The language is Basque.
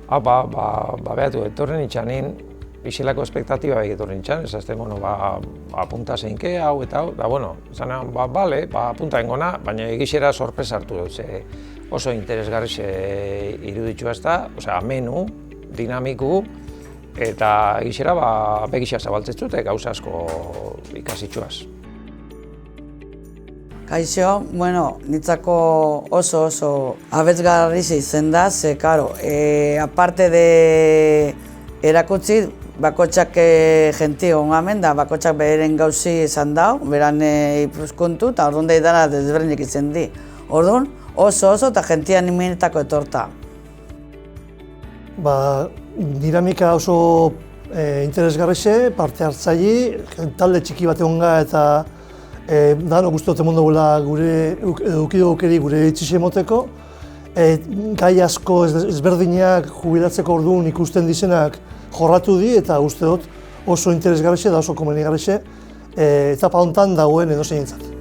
Behatu, etorren itxanin, isilako espektatiba etorren itxan, ezazten, apunta zeinke, hau eta hau, zanean, bale, apunta engona, baina egixera sorpresa hartu dut, oso interesgarri iruditu ezta, amenu, dinamiku, eta egixera begixak zabaltzeztute gauza asko ikasitxuaz. Kaixo, nitzako oso abetzgarri izen da, ze, karo, aparte de erakutsi, bakotxak jenti gongamen da, bakotxak beheren gauzi izan dau, beran ipuzkuntu, eta orduan dara desberdinik izen di. Orduan, oso eta jenti animinetako etorta. Dinamika oso interesgarrixe, parte hartzaile, talde txiki bat egonga eta danok uste dut emondu gure gure itxixe emoteko. Gai asko ezberdinak jubilatzeko orduan ikusten dizenak jorratu di eta uste dut oso interesgarrixe eta oso komenigarrixe etapa honetan dagoen edozeinentzat.